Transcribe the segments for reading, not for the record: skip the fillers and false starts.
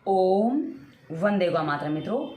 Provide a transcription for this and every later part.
ओम वंदेगा मातरम। मित्रों,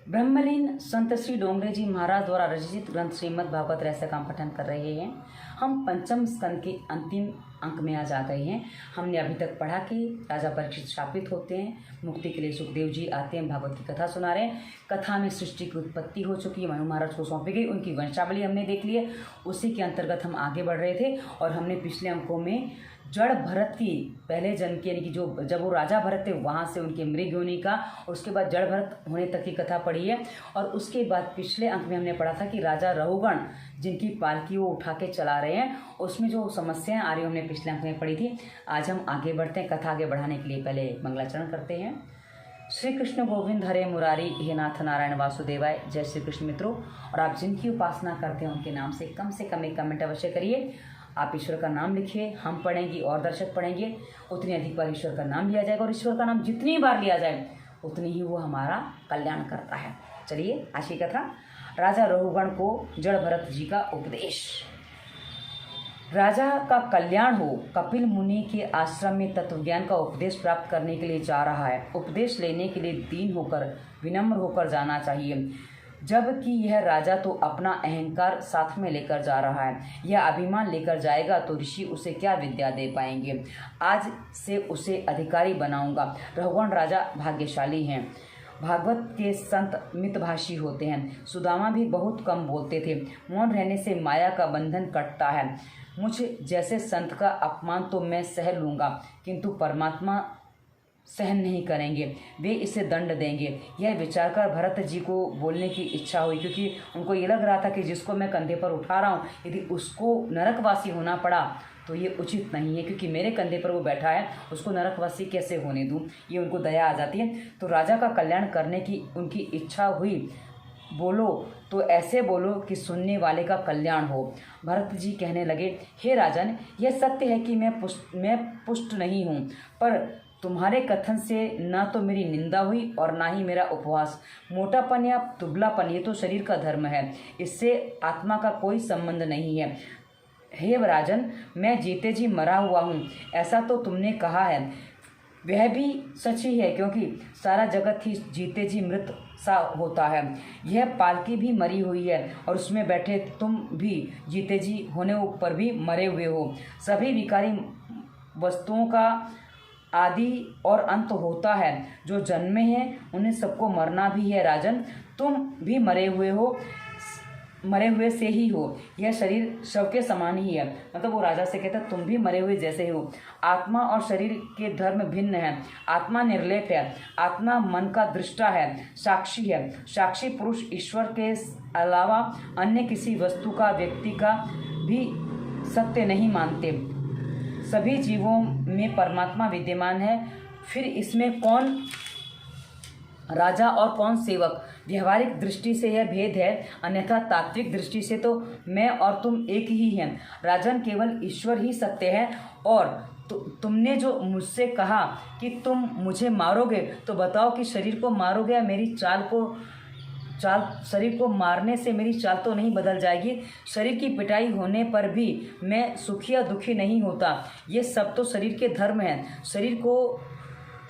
ब्रह्मलीन संत श्री डोंगरे जी महाराज द्वारा रचित ग्रंथ श्रीमद् भागवत रहस्य का हम पठन कर रहे हैं। हम पंचम स्कंद के अंतिम अंक में आज आ गए हैं। हमने अभी तक पढ़ा कि राजा परीक्षित शापित होते हैं, मुक्ति के लिए सुखदेव जी आते हैं, भागवत की कथा सुना रहे हैं। कथा में सृष्टि की उत्पत्ति हो चुकी है, मनु महाराज को सौंपी गई, उनकी वंशावली हमने देख ली है। उसी के अंतर्गत हम आगे बढ़ रहे थे और हमने पिछले अंकों में जड़ भरत की पहले जन्म की, यानी कि जो जब वो राजा भरत थे वहाँ से उनके मृग योनि का, और उसके बाद जड़ भरत होने तक की कथा पढ़ी है। और उसके बाद पिछले अंक में हमने पढ़ा था कि राजा रहुगण जिनकी पालकी वो उठा के चला रहे हैं, उसमें जो समस्याएं आ रही हमने पिछले अंक में पढ़ी थी। आज हम आगे बढ़ते हैं। कथा आगे बढ़ाने के लिए पहले मंगलाचरण करते हैं। श्री कृष्ण गोविंद हरे मुरारी, हे नाथ नारायण वासुदेवाय। जय श्री कृष्ण। मित्रों, और आप जिनकी उपासना करते हैं उनके नाम से कम एक कमेंट अवश्य करिए। आप ईश्वर का नाम लिखिए, हम पढ़ेंगे और दर्शक पढ़ेंगे, उतनी अधिक बार ईश्वर का नाम लिया जाएगा। और ईश्वर का नाम जितनी बार लिया जाए उतनी ही वो हमारा कल्याण करता है। चलिए आज की कथा। राजा रहुगण को जड़ भरत जी का उपदेश। राजा का कल्याण हो, कपिल मुनि के आश्रम में तत्व ज्ञान का उपदेश प्राप्त करने के लिए जा रहा है। उपदेश लेने के लिए दीन होकर, विनम्र होकर जाना चाहिए, जबकि यह राजा तो अपना अहंकार साथ में लेकर जा रहा है। यह अभिमान लेकर जाएगा तो ऋषि उसे क्या विद्या दे पाएंगे। आज से उसे अधिकारी बनाऊंगा। रहुगण राजा भाग्यशाली हैं। भागवत के संत मितभाषी होते हैं। सुदामा भी बहुत कम बोलते थे। मौन रहने से माया का बंधन कटता है। मुझ जैसे संत का अपमान तो मैं सह लूँगा, किंतु परमात्मा सहन नहीं करेंगे, वे इसे दंड देंगे। यह विचार कर भरत जी को बोलने की इच्छा हुई, क्योंकि उनको ये लग रहा था कि जिसको मैं कंधे पर उठा रहा हूँ, यदि उसको नरकवासी होना पड़ा तो ये उचित नहीं है, क्योंकि मेरे कंधे पर वो बैठा है, उसको नरकवासी कैसे होने दूँ। ये उनको दया आ जाती है। तो राजा का कल्याण करने की उनकी इच्छा हुई। बोलो तो ऐसे बोलो कि सुनने वाले का कल्याण हो। भरत जी कहने लगे, हे राजन, यह सत्य है कि मैं पुष्ट नहीं हूँ, पर तुम्हारे कथन से ना तो मेरी निंदा हुई और ना ही मेरा उपवास। मोटापन या दुबलापन ये तो शरीर का धर्म है, इससे आत्मा का कोई संबंध नहीं है। हे राजन, मैं जीते जी मरा हुआ हूँ, ऐसा तो तुमने कहा है। वह भी सच ही है, क्योंकि सारा जगत ही जीते जी मृत सा होता है। यह पालकी भी मरी हुई है और उसमें बैठे तुम भी जीते जी होने पर भी मरे हुए हो। सभी विकारी वस्तुओं का आदि और अंत होता है। जो जन्मे हैं उन्हें सबको मरना भी है। राजन, तुम भी मरे हुए से ही हो। यह शरीर शव के समान ही है। मतलब वो राजा से कहता, तुम भी मरे हुए जैसे ही हो। आत्मा और शरीर के धर्म भिन्न है। आत्मा निर्लेप है। आत्मा मन का दृष्टा है, साक्षी है। साक्षी पुरुष ईश्वर के अलावा अन्य किसी वस्तु का, व्यक्ति का भी सत्य नहीं मानते। सभी जीवों में परमात्मा विद्यमान है, फिर इसमें कौन राजा और कौन सेवक। व्यवहारिक दृष्टि से यह भेद है, अन्यथा तात्विक दृष्टि से तो मैं और तुम एक ही हैं। राजन, केवल ईश्वर ही सत्य है। और तुमने जो मुझसे कहा कि तुम मुझे मारोगे, तो बताओ कि शरीर को मारोगे या मेरी शरीर को मारने से मेरी चाल तो नहीं बदल जाएगी। शरीर की पिटाई होने पर भी मैं सुखी या दुखी नहीं होता। ये सब तो शरीर के धर्म हैं। शरीर को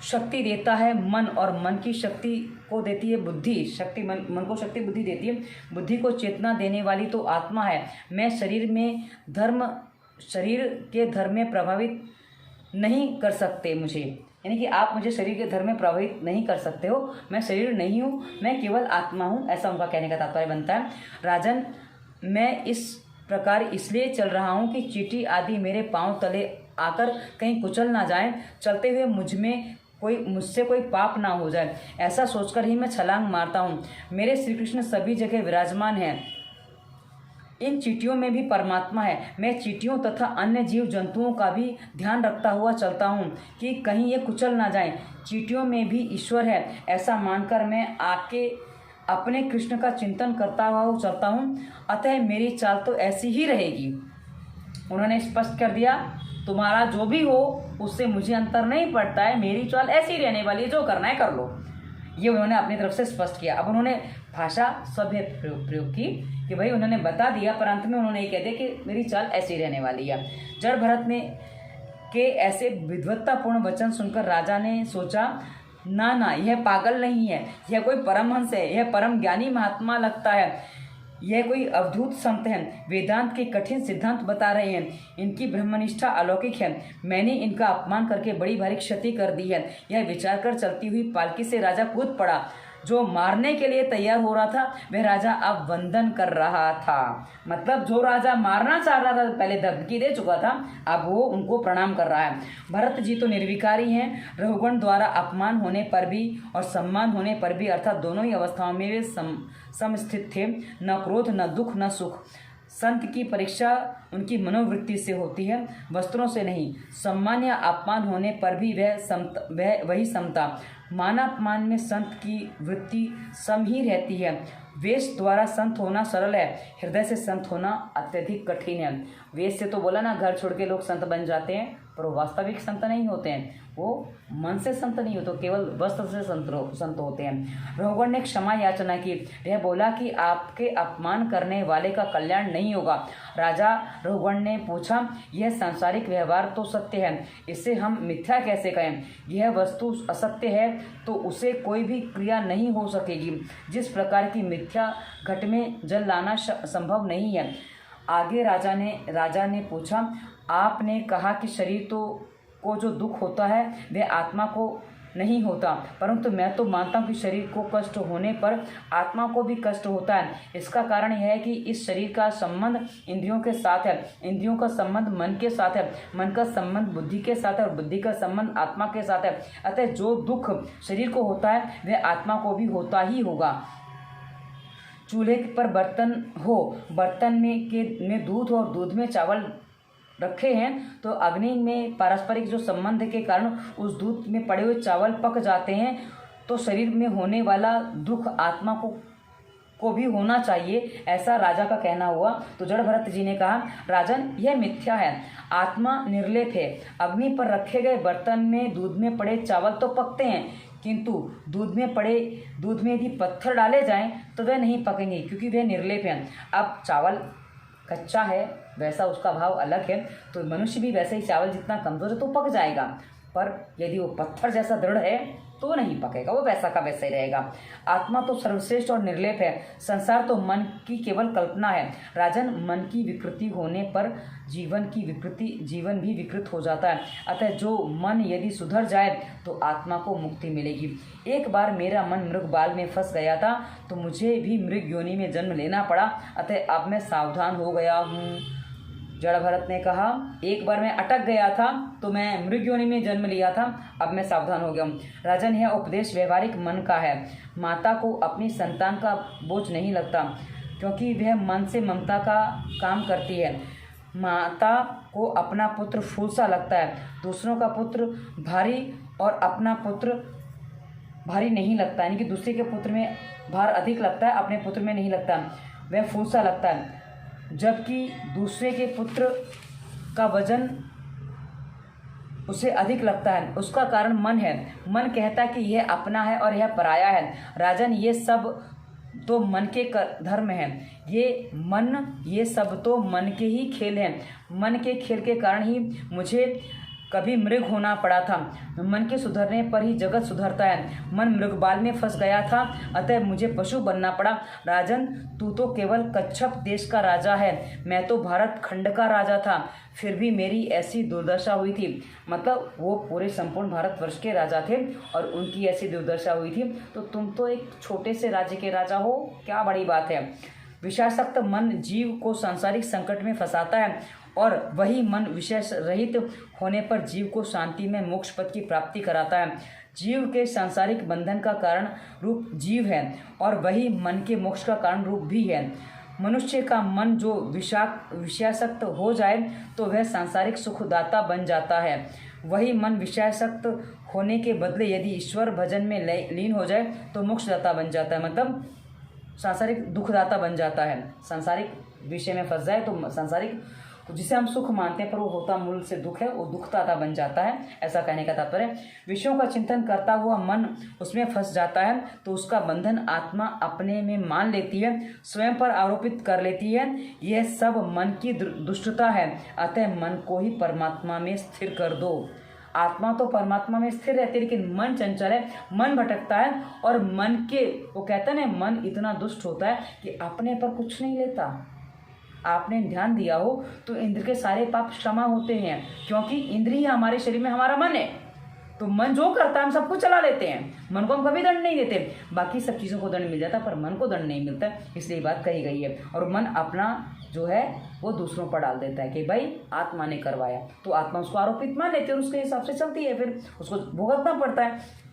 शक्ति देता है मन, और मन की शक्ति को देती है बुद्धि। मन को शक्ति बुद्धि देती है। बुद्धि को चेतना देने वाली तो आत्मा है। मैं शरीर के धर्म में प्रभावित नहीं कर सकते मुझे, यानी कि आप मुझे शरीर के धर्म में प्रभावित नहीं कर सकते हो। मैं शरीर नहीं हूँ, मैं केवल आत्मा हूँ, ऐसा उनका कहने का तात्पर्य बनता है। राजन, मैं इस प्रकार इसलिए चल रहा हूँ कि चींटी आदि मेरे पांव तले आकर कहीं कुचल ना जाए, चलते हुए मुझसे कोई पाप ना हो जाए, ऐसा सोचकर ही मैं छलांग मारता हूँ। मेरे श्री कृष्ण सभी जगह विराजमान हैं। इन चींटियों में भी परमात्मा है। मैं चींटियों तथा अन्य जीव जंतुओं का भी ध्यान रखता हुआ चलता हूँ कि कहीं ये कुचल ना जाएं। चींटियों में भी ईश्वर है, ऐसा मानकर मैं आके अपने कृष्ण का चिंतन करता हुआ चलता हूँ। अतः मेरी चाल तो ऐसी ही रहेगी। उन्होंने स्पष्ट कर दिया, तुम्हारा जो भी हो उससे मुझे अंतर नहीं पड़ता है, मेरी चाल ऐसी रहने वाली है, जो करना है कर लो। ये उन्होंने अपनी तरफ से स्पष्ट किया। अब उन्होंने भाषा सभ्य प्रयोग की कि भाई उन्होंने बता दिया, पर अंत में उन्होंने ये कह दिया कि मेरी चाल ऐसी रहने वाली है। जड़ भरत के ऐसे विद्वत्तापूर्ण वचन सुनकर राजा ने सोचा, ना ना, यह पागल नहीं है, यह कोई परमहंस है, यह परम ज्ञानी महात्मा लगता है, यह कोई अवधूत संत हैं, वेदांत के कठिन सिद्धांत बता रहे हैं, इनकी ब्रह्मनिष्ठा अलौकिक है, मैंने इनका अपमान करके बड़ी भारी क्षति कर दी है। यह विचार कर चलती हुई पालकी से राजा कूद पड़ा। जो मारने के लिए तैयार हो रहा था वह राजा अब वंदन कर रहा था। मतलब जो राजा मारना चाह रहा था, पहले धमकी दे चुका था, अब वो उनको प्रणाम कर रहा है। भरत जी तो निर्विकारी हैं, रघुगण द्वारा अपमान होने पर भी और सम्मान होने पर भी, अर्थात दोनों ही अवस्थाओं में वे समस्थित थे। न क्रोध, न दुख, न सुख। संत की परीक्षा उनकी मनोवृत्ति से होती है, वस्त्रों से नहीं। सम्मान या अपमान होने पर भी वही समता। मानापमान में संत की वृत्ति सम ही रहती है। वेश द्वारा संत होना सरल है, हृदय से संत होना अत्यधिक कठिन है। वेश से तो बोला ना, घर छोड़ के लोग संत बन जाते हैं, पर वो वास्तविक संत नहीं होते हैं, वो मन से संत नहीं होते, केवल वस्त्र से संत होते हैं। रघुगण ने क्षमा याचना की। यह बोला कि आपके अपमान करने वाले का कल्याण नहीं होगा। राजा रघुगण ने पूछा, यह सांसारिक व्यवहार तो सत्य है, इसे हम मिथ्या कैसे कहें? यह वस्तु असत्य है तो उसे कोई भी क्रिया नहीं हो सकेगी। जिस प्रकार की मिथ्या घट में जल लाना संभव नहीं है। आगे राजा ने पूछा, आपने कहा कि शरीर को जो दुख होता है वह आत्मा को नहीं होता, परंतु मैं तो मानता हूँ कि शरीर को कष्ट होने पर आत्मा को भी कष्ट होता है। इसका कारण यह है कि इस शरीर का संबंध इंद्रियों के साथ है, इंद्रियों का संबंध मन के साथ है, मन का संबंध बुद्धि के साथ है और बुद्धि का संबंध आत्मा के साथ है। अतः जो दुख शरीर को होता है वह आत्मा को भी होता ही होगा। चूल्हे पर बर्तन हो, बर्तन में दूध और दूध में चावल रखे हैं तो अग्नि में पारस्परिक जो संबंध के कारण उस दूध में पड़े हुए चावल पक जाते हैं। तो शरीर में होने वाला दुख आत्मा को भी होना चाहिए, ऐसा राजा का कहना हुआ। तो जड़ भरत जी ने कहा, राजन यह मिथ्या है, आत्मा निर्लेप है। अग्नि पर रखे गए बर्तन में दूध में पड़े चावल तो पकते हैं, किंतु दूध में यदि पत्थर डाले जाएं तो वह नहीं पकेंगे, क्योंकि वह निर्लेप हैं। अब चावल कच्चा है, वैसा उसका भाव अलग है, तो मनुष्य भी वैसे ही चावल जितना कमजोर है तो पक जाएगा, पर यदि वो पत्थर जैसा दृढ़ है तो नहीं पकेगा, वो वैसा का वैसा ही रहेगा। आत्मा तो सर्वश्रेष्ठ और निर्लेप है, संसार तो मन की केवल कल्पना है। राजन, मन की विकृति होने पर जीवन भी विकृत हो जाता है। अतः जो मन यदि सुधर जाए तो आत्मा को मुक्ति मिलेगी। एक बार मेरा मन मृग बाल में फंस गया था तो मुझे भी मृग योनि में जन्म लेना पड़ा, अतः अब मैं सावधान हो गया हूँ। जड़ भरत ने कहा, एक बार मैं अटक गया था तो मैं मृग योनि में जन्म लिया था, अब मैं सावधान हो गया हूँ। राजन, यह उपदेश व्यवहारिक मन का है। माता को अपनी संतान का बोझ नहीं लगता, क्योंकि वह मन से ममता का काम करती है। माता को अपना पुत्र फूल सा लगता है, दूसरों का पुत्र भारी और अपना पुत्र भारी नहीं लगता, यानी कि दूसरे के पुत्र में भार अधिक लगता है, अपने पुत्र में नहीं लगता, वह फूल सा लगता है। जबकि दूसरे के पुत्र का वजन उसे अधिक लगता है, उसका कारण मन है। मन कहता है कि यह अपना है और यह पराया है। राजन, ये सब तो मन के धर्म हैं, ये सब तो मन के ही खेल हैं। मन के खेल के कारण ही मुझे कभी मृग होना पड़ा था। मन के सुधरने पर ही जगत सुधरता है। मन मृगबाल में फंस गया था, अतः मुझे पशु बनना पड़ा। राजन, तू तो केवल कच्छप देश का राजा है, मैं तो भारत खंड का राजा था, फिर भी मेरी ऐसी दुर्दशा हुई थी। मतलब वो पूरे संपूर्ण भारतवर्ष के राजा थे और उनकी ऐसी दुर्दशा हुई थी, तो तुम तो एक छोटे से राज्य के राजा हो, क्या बड़ी बात है। विषयासक्त मन जीव को सांसारिक संकट में फंसाता है और वही मन विषय रहित होने पर जीव को शांति में मोक्ष पद की प्राप्ति कराता है। जीव के सांसारिक बंधन का कारण रूप जीव है और वही मन के मोक्ष का कारण रूप भी है। मनुष्य का मन जो विषयासक्त हो जाए तो वह सांसारिक सुखदाता बन जाता है। वही मन विषयासक्त होने के बदले यदि ईश्वर भजन में लीन हो जाए तो मोक्षदाता बन जाता है, मतलब सांसारिक दुखदाता बन जाता है। सांसारिक विषय में फंस जाए तो सांसारिक जिसे हम सुख मानते हैं पर वो होता मूल से दुख है, वो दुखदाता बन जाता है, ऐसा कहने का तात्पर्य। विषयों का चिंतन करता हुआ मन उसमें फंस जाता है तो उसका बंधन आत्मा अपने में मान लेती है, स्वयं पर आरोपित कर लेती है। यह सब मन की दुष्टता है, अतः मन को ही परमात्मा में स्थिर कर दो। आत्मा तो परमात्मा में स्थिर रहती है, लेकिन मन चंचल है, मन भटकता है। और मन के, वो कहते हैं ना, मन इतना दुष्ट होता है कि अपने पर कुछ नहीं लेता। आपने ध्यान दिया हो तो इंद्र के सारे पाप क्षमा होते हैं, क्योंकि इंद्र ही हमारे शरीर में हमारा मन है। तो मन जो करता है हम सबको चला लेते हैं, मन को हम कभी दंड नहीं देते। बाकी सब चीज़ों को दंड मिल जाता है, पर मन को दंड नहीं मिलता, इसलिए बात कही गई है। और मन अपना जो है वो दूसरों पर डाल देता है कि भाई आत्मा ने करवाया, तो आत्मा उसको आरोपित मान लेती है और उसके हिसाब से चलती है, फिर उसको भुगतना पड़ता है।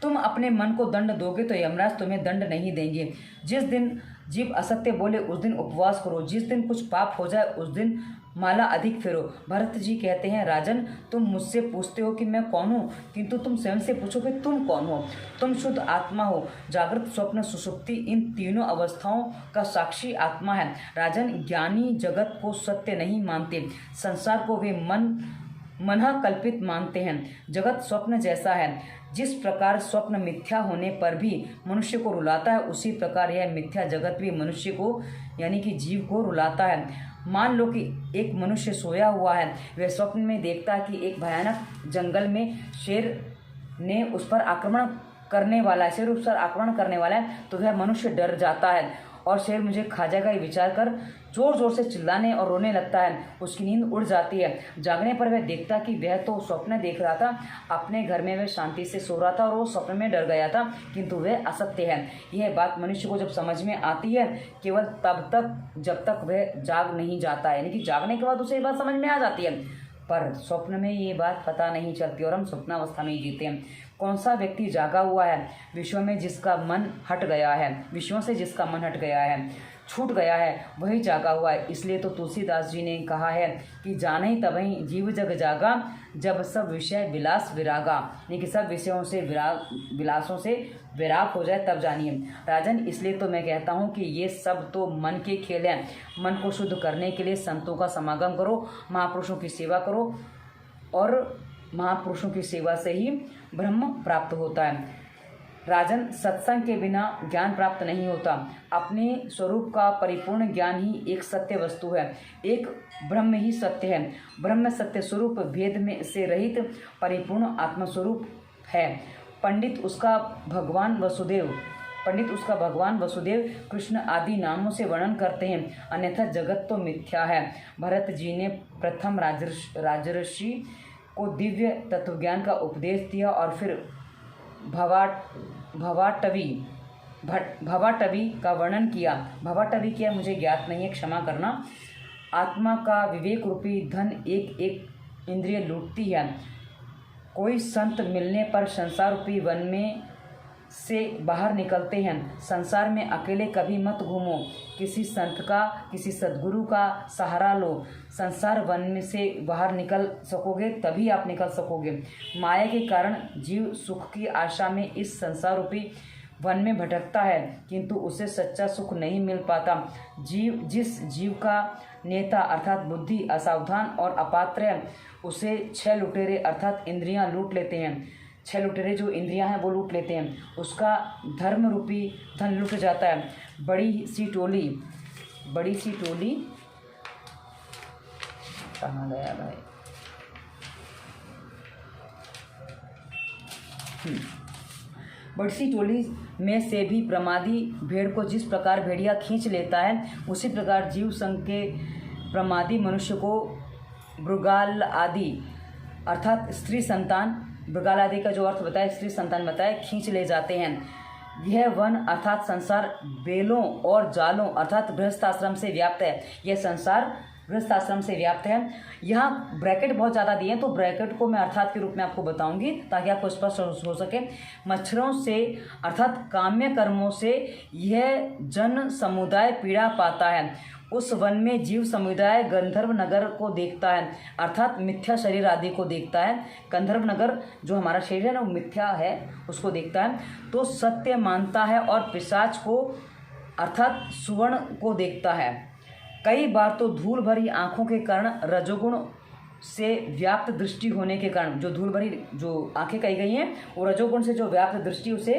तुम अपने मन को दंड दोगे तो यमराज तुम्हें दंड नहीं देंगे। जिस दिन जीव असत्य बोले उस दिन उपवास करो, जिस दिन कुछ पाप हो जाए उस दिन माला अधिक फेरो। भरत जी कहते हैं, राजन तुम मुझसे पूछते हो कि मैं कौन हूँ, किंतु तुम स्वयं से पूछो कि तुम कौन हो। तुम शुद्ध आत्मा हो, जागृत स्वप्न सुषुप्ति इन तीनों अवस्थाओं का साक्षी आत्मा है। राजन ज्ञानी जगत को सत्य नहीं मानते, संसार को वे मन कल्पित मानते हैं। जगत स्वप्न जैसा है, जिस प्रकार स्वप्न मिथ्या होने पर भी मनुष्य को रुलाता है, उसी प्रकार यह मिथ्या जगत भी मनुष्य को यानी कि जीव को रुलाता है। मान लो कि एक मनुष्य सोया हुआ है, वह स्वप्न में देखता है कि एक भयानक जंगल में शेर ने उस पर आक्रमण करने वाला है, शेर उस पर आक्रमण करने वाला है, तो वह मनुष्य डर जाता है और शेर मुझे खा जाएगा ये विचार कर जोर जोर से चिल्लाने और रोने लगता है। उसकी नींद उड़ जाती है। जागने पर वह देखता कि वह तो स्वप्न देख रहा था, अपने घर में वह शांति से सो रहा था और वो स्वप्न में डर गया था, किंतु वह असत्य है। यह बात मनुष्य को जब समझ में आती है केवल तब तक जब तक वह जाग नहीं जाता है, यानी कि जागने के बाद उसे ये बात समझ में आ जाती है, पर स्वप्न में ये बात पता नहीं चलती और हम स्वप्नावस्था में ही जीते हैं। कौन सा व्यक्ति जागा हुआ है? विश्व में जिसका मन हट गया है, विश्वों से जिसका मन हट गया है, छूट गया है, वही जागा हुआ है। इसलिए तो तुलसीदास जी ने कहा है कि जाने तबहि जीव जग जागा, जब सब विषय विलास विरागा, यानी कि सब विषयों से विलासों से विराग हो जाए तब जानिए। राजन इसलिए तो मैं कहता हूँ कि ये सब तो मन के खेल हैं। मन को शुद्ध करने के लिए संतों का समागम करो, महापुरुषों की सेवा करो, और महापुरुषों की सेवा से ही ब्रह्म प्राप्त होता है। राजन सत्संग के बिना ज्ञान प्राप्त नहीं होता। अपने स्वरूप का परिपूर्ण ज्ञान ही एक सत्य वस्तु है, एक ब्रह्म ही सत्य है। ब्रह्म सत्य स्वरूप भेद में से रहित परिपूर्ण आत्मस्वरूप है। पंडित उसका भगवान वसुदेव कृष्ण आदि नामों से वर्णन करते हैं, अन्यथा जगत तो मिथ्या है। भरत जी ने प्रथम राजर्षि को दिव्य तत्वज्ञान का उपदेश दिया और फिर भवाटवी का वर्णन किया। भवाटवी क्या मुझे ज्ञात नहीं है, क्षमा करना। आत्मा का विवेक रूपी धन एक एक इंद्रिय लूटती है। कोई संत मिलने पर संसार रूपी वन में से बाहर निकलते हैं। संसार में अकेले कभी मत घूमो, किसी संत का, किसी सद्गुरु का सहारा लो। संसार वन में से बाहर निकल सकोगे तभी आप निकल सकोगे। माया के कारण जीव सुख की आशा में इस संसार रूपी वन में भटकता है, किंतु उसे सच्चा सुख नहीं मिल पाता। जिस जीव का नेता अर्थात बुद्धि असावधान और अपात्र है, उसे 6 लुटेरे अर्थात इंद्रियां लूट लेते हैं। 6 लुटेरे जो इंद्रियां हैं वो लूट लेते हैं, उसका धर्म रूपी धन लूट जाता है। बड़ी सी टोली कहाँ गया भाई? बड़ी सी टोली में से भी प्रमादी भेड़ को जिस प्रकार भेड़िया खींच लेता है, उसी प्रकार जीव संग के प्रमादी मनुष्य को मृगाल आदि अर्थात स्त्री संतान, मृगाल आदि का जो अर्थ बताया स्त्री संतान बताया, खींच ले जाते हैं। यह वन अर्थात संसार बेलों और जालों अर्थात गृहस्थाश्रम से व्याप्त है। यह संसार गृहस्थाश्रम से व्याप्त है। यहाँ ब्रैकेट बहुत ज़्यादा दिए हैं, तो ब्रैकेट को मैं अर्थात के रूप में आपको बताऊंगी ताकि आपको स्पष्ट हो सके। मच्छरों से अर्थात काम्य कर्मों से यह जन समुदाय पीड़ा पाता है। उस वन में जीव समुदाय गंधर्व नगर को देखता है अर्थात मिथ्या शरीर आदि को देखता है। गंधर्व नगर जो हमारा शरीर है ना वो मिथ्या है, उसको देखता है तो सत्य मानता है, और पिशाच को अर्थात सुवर्ण को देखता है। कई बार तो धूल भरी आँखों के कारण रजोगुण से व्याप्त दृष्टि होने के कारण, जो धूल भरी जो आँखें कही गई हैं वो रजोगुण से जो व्याप्त दृष्टि उसे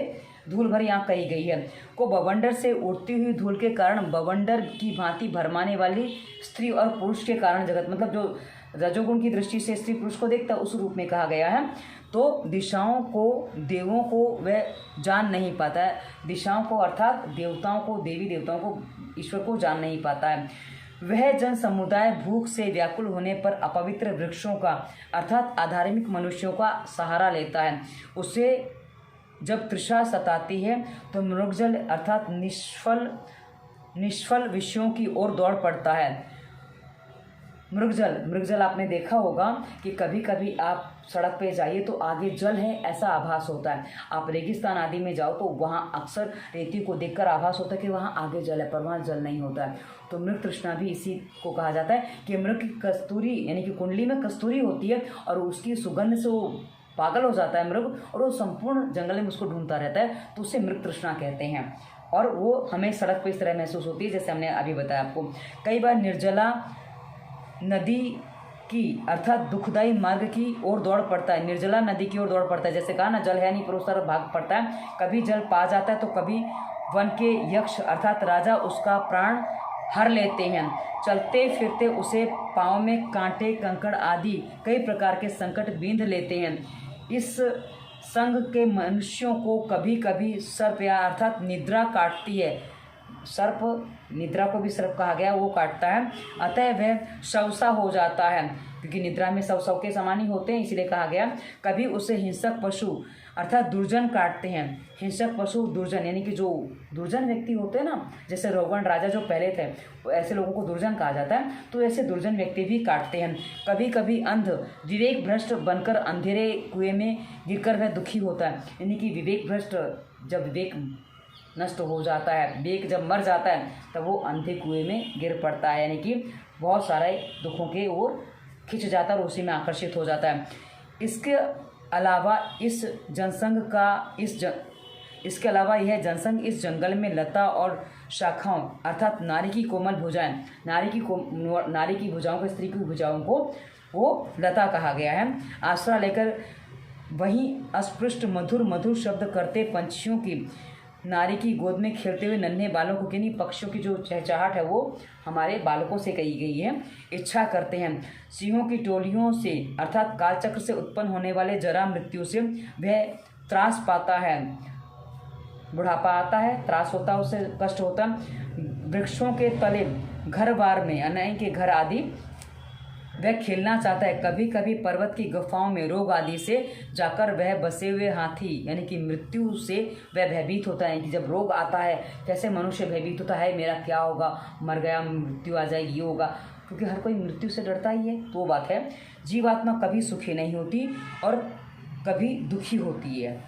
धूल भरी आँख कही गई है। को बवंडर से उड़ती हुई धूल के कारण बवंडर की भांति भरमाने वाली स्त्री और पुरुष के कारण जगत, मतलब जो रजोगुण की दृष्टि से स्त्री पुरुष को देखता है, उस रूप में कहा गया है। तो दिशाओं को, देवों को वह जान नहीं पाता है, दिशाओं को अर्थात देवताओं को, देवी देवताओं को, ईश्वर को जान नहीं पाता है। वह जन समुदाय भूख से व्याकुल होने पर अपवित्र वृक्षों का अर्थात अधार्मिक मनुष्यों का सहारा लेता है। उसे जब तृषा सताती है तो मृगजल अर्थात निष्फल विषयों की ओर दौड़ पड़ता है। मृगजल आपने देखा होगा कि कभी कभी आप सड़क पे जाइए तो आगे जल है ऐसा आभास होता है। आप रेगिस्तान आदि में जाओ तो वहाँ अक्सर रेती को देखकर आभास होता है कि वहाँ आगे जल है, पर वहाँ जल नहीं होता है। तो मृग तृष्णा भी इसी को कहा जाता है कि मृग की कस्तूरी यानी कि कुंडली में कस्तूरी होती है और उसकी सुगंध से वो पागल हो जाता है मृग, और वो संपूर्ण जंगल में उसको ढूंढता रहता है, तो उसे मृग तृष्णा कहते हैं। और वो हमें सड़क पर इस तरह महसूस होती है जैसे हमने अभी बताया आपको। कई बार निर्जला नदी की अर्थात दुखदायी मार्ग की ओर दौड़ पड़ता है, निर्जला नदी की ओर दौड़ पड़ता है। जैसे कहा ना, जल है नहीं पर उस तरफ भाग पड़ता है। कभी जल पा जाता है तो कभी वन के यक्ष अर्थात राजा उसका प्राण हर लेते हैं। चलते फिरते उसे पाँव में कांटे, कंकड़ आदि कई प्रकार के संकट बींध लेते हैं। इस संग के मनुष्यों को कभी कभी सर्प या अर्थात निद्रा काटती है। सर्प, निद्रा को भी सर्प कहा गया, वो काटता है, अतः वह शवसा हो जाता है, क्योंकि निद्रा में शव के समान ही होते हैं, इसलिए कहा गया। कभी उसे हिंसक पशु अर्थात दुर्जन काटते हैं। हिंसक पशु दुर्जन यानी कि जो दुर्जन व्यक्ति होते हैं ना, जैसे रोगन राजा जो पहले थे, वो ऐसे लोगों को दुर्जन कहा जाता है। तो ऐसे दुर्जन व्यक्ति भी काटते हैं। कभी कभी अंध विवेक भ्रष्ट बनकर अंधेरे कुएं में गिरकर वह दुखी होता है, यानी कि विवेक भ्रष्ट, जब विवेक नष्ट हो जाता है, विवेक जब मर जाता है तब वो अंधे कुएं में गिर पड़ता है, यानी कि बहुत सारे दुखों के ओर खिंच जाता है और उसी में आकर्षित हो जाता है। इसके अलावा यह जनसंघ इस जंगल में लता और शाखाओं अर्थात नारी की कोमल भुजाएं, नारी की भुजाओं को, स्त्री की भुजाओं को वो लता कहा गया है, आश्रय लेकर वहीं अस्पृष्ट मधुर शब्द करते पंछियों की, नारी की गोद में खेलते हुए नन्हे बालों को, किन्हीं पक्षियों की जो चहचहाट है वो हमारे बालकों से कही गई है, इच्छा करते हैं। सिंहों की टोलियों से अर्थात कालचक्र से उत्पन्न होने वाले जरा मृत्यु से वह त्रास पाता है, बुढ़ापा आता है, त्रास होता है, उससे कष्ट होता है। वृक्षों के तले घर बार में अनाई के घर आदि वह खेलना चाहता है। कभी कभी पर्वत की गुफाओं में रोग आदि से जाकर वह बसे हुए हाथी यानी कि मृत्यु से वह भयभीत होता है, कि जब रोग आता है कैसे मनुष्य भयभीत होता है, मेरा क्या होगा, मर गया, मृत्यु आ जाएगी, ये होगा, क्योंकि हर कोई मृत्यु से डरता ही है। तो वो बात है। जीवात्मा कभी सुखी नहीं होती और कभी दुखी होती है,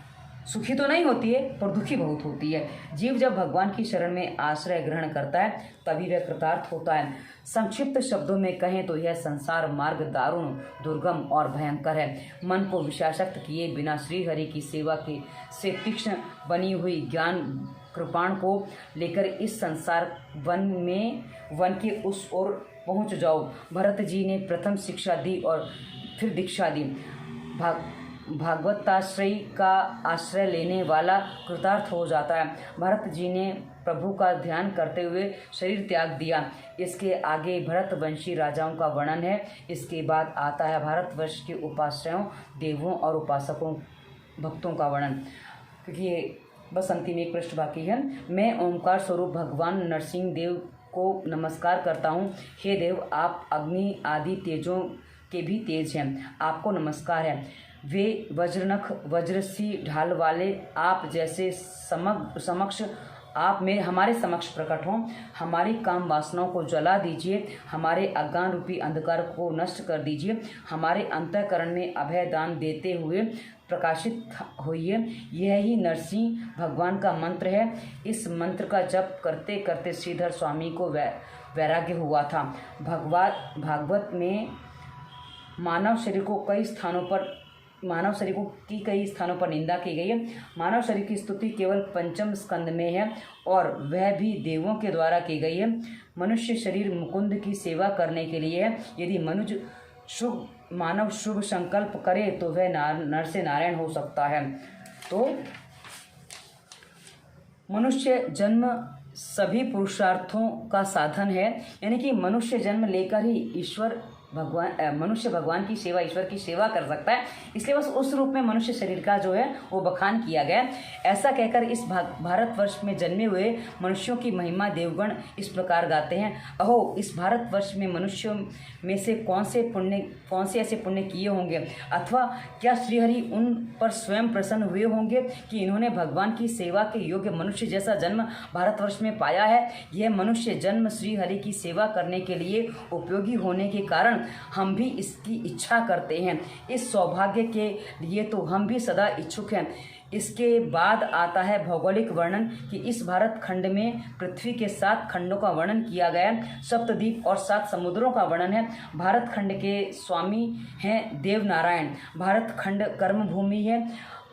सुखी तो नहीं होती है पर दुखी बहुत होती है। जीव जब भगवान की शरण में आश्रय ग्रहण करता है तभी वह कृतार्थ होता है। संक्षिप्त शब्दों में कहें तो यह संसार मार्ग दारुण, दुर्गम और भयंकर है। मन को विषयासक्त किए बिना श्रीहरि की सेवा के से तीक्ष्ण बनी हुई ज्ञान कृपाण को लेकर इस संसार वन के उस ओर पहुँच जाओ। भरत जी ने प्रथम शिक्षा दी और फिर दीक्षा दी। भागवताश्रय का आश्रय लेने वाला कृतार्थ हो जाता है। भरत जी ने प्रभु का ध्यान करते हुए शरीर त्याग दिया। इसके आगे भरतवंशी राजाओं का वर्णन है। इसके बाद आता है भारतवर्ष के उपाश्रयों, देवों और उपासकों, भक्तों का वर्णन, क्योंकि बस अंतिम एक पृष्ठ बाकी है। मैं ओंकार स्वरूप भगवान नरसिंह देव को नमस्कार करता हूँ। हे देव, आप अग्नि आदि तेजों के भी तेज हैं, आपको नमस्कार है। वे वज्रनख वज्रसी ढाल वाले आप जैसे समक्ष आप हमारे समक्ष प्रकट हों। हमारी काम वासनाओं को जला दीजिए, हमारे अज्ञान रूपी अंधकार को नष्ट कर दीजिए, हमारे अंतःकरण में अभय दान देते हुए प्रकाशित होइए। यह ही नरसिंह भगवान का मंत्र है। इस मंत्र का जप करते करते श्रीधर स्वामी को वैराग्य हुआ था। भागवत में मानव शरीर की कई स्थानों पर निंदा की गई है। मानव शरीर की स्तुति केवल पंचम स्कंद में है और वह भी देवों के द्वारा की गई है। मनुष्य शरीर मुकुंद की सेवा करने के लिए है। यदि मानव शुभ संकल्प करे तो वह नर से नारायण हो सकता है। तो मनुष्य जन्म सभी पुरुषार्थों का साधन है, यानी कि मनुष्य जन्म लेकर ही ईश्वर मनुष्य भगवान की सेवा, ईश्वर की सेवा कर सकता है, इसलिए बस उस रूप में मनुष्य शरीर का जो है वो बखान किया गया। ऐसा कहकर इस भारतवर्ष में जन्मे हुए मनुष्यों की महिमा देवगण इस प्रकार गाते हैं। अहो, इस भारतवर्ष में मनुष्यों में से कौन से ऐसे पुण्य किए होंगे, अथवा क्या श्रीहरि उन पर स्वयं प्रसन्न हुए होंगे कि इन्होंने भगवान की सेवा के योग्य मनुष्य जैसा जन्म भारतवर्ष में पाया है। यह मनुष्य जन्म श्रीहरि की सेवा करने के लिए उपयोगी होने के कारण हम भी इसकी इच्छा करते हैं। इस सौभाग्य के लिए तो हम भी सदा इच्छुक हैं। इसके बाद आता है भौगोलिक वर्णन कि इस भारत खंड में पृथ्वी के 7 खंडों का वर्णन किया गया है। सप्तद्वीप और 7 समुद्रों का वर्णन है। भारत खंड के स्वामी हैं देव नारायण। भारत खंड कर्म भूमि है,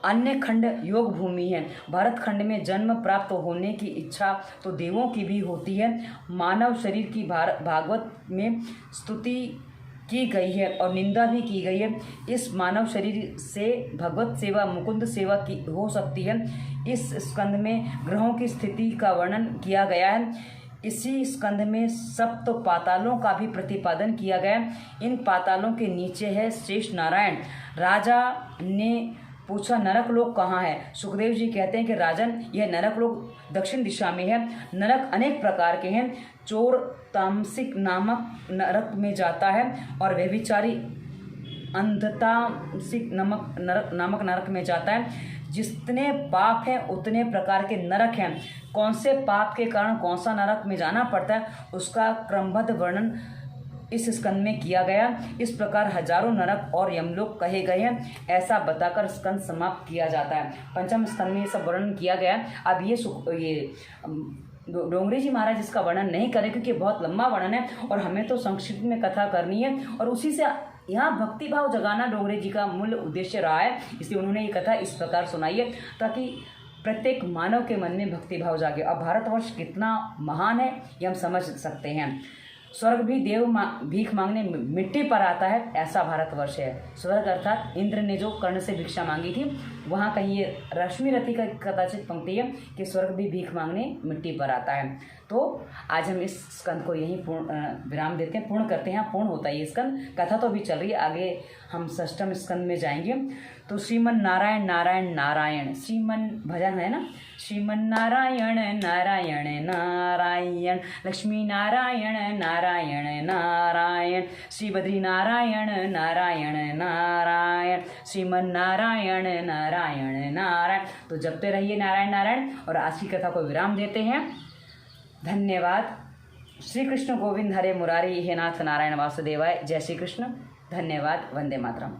अन्य खंड योग भूमि है। भारत खंड में जन्म प्राप्त होने की इच्छा तो देवों की भी होती है। मानव शरीर की भागवत में स्तुति की गई है और निंदा भी की गई है। इस मानव शरीर से भगवत सेवा, मुकुंद सेवा की हो सकती है। इस स्कंद में ग्रहों की स्थिति का वर्णन किया गया है। इसी स्कंद में सप्त पातालों का भी प्रतिपादन किया गया है। इन पातालों के नीचे है श्रेष्ठ नारायण। राजा ने पूछा, नरक लोक कहाँ है? सुखदेव जी कहते हैं कि राजन, यह नरक लोक दक्षिण दिशा में है। नरक अनेक प्रकार के हैं। चोर तामसिक नामक नरक में जाता है और व्यभिचारी अंधतामसिक नामक नरक में जाता है। जितने पाप हैं उतने प्रकार के नरक हैं। कौन से पाप के कारण कौन सा नरक में जाना पड़ता है, उसका क्रमबद्ध वर्णन इस स्कंद में किया गया। इस प्रकार हजारों नरक और यमलोक कहे गए हैं। ऐसा बताकर स्कंद समाप्त किया जाता है। पंचम स्कंद में ये सब वर्णन किया गया। अब ये डोंगरे जी महाराज इसका वर्णन नहीं करें क्योंकि बहुत लंबा वर्णन है और हमें तो संक्षिप्त में कथा करनी है और उसी से यहाँ भक्ति भाव जगाना डोंगरे जी का मूल उद्देश्य रहा है। इसलिए उन्होंने ये कथा इस प्रकार सुनाई है ताकि प्रत्येक मानव के मन में भक्ति भाव जागे। अब भारतवर्ष कितना महान है ये हम समझ सकते हैं। स्वर्ग भी देव भीख मांगने मिट्टी पर आता है, ऐसा भारतवर्ष है। स्वर्ग अर्थात इंद्र ने जो कर्ण से भिक्षा मांगी थी, वहाँ कहीं ये रश्मि रति का कदाचित पंक्ति है कि स्वर्ग भी भीख मांगने मिट्टी पर आता है। तो आज हम इस स्कंद को यहीं विराम देते हैं, पूर्ण करते हैं। पूर्ण होता है ये स्कंद, कथा तो अभी चल रही है, आगे हम षष्ठम स्कंद में जाएंगे। तो श्रीमन नारायण नारायण नारायण, श्रीमन भजन है ना, श्रीमन नारायण नारायण नारायण, लक्ष्मी नारायण नारायण नारायण, श्री बद्री नारायण नारायण नारायण, श्रीमन नारायण नारायण नारायण। तो जपते रहिए नारायण नारायण और आज की कथा को विराम देते हैं। धन्यवाद। श्री कृष्ण गोविंद हरे मुरारी, हे नाथ नारायण वासुदेवाय। जय श्री कृष्ण। धन्यवाद। वंदे मातरम।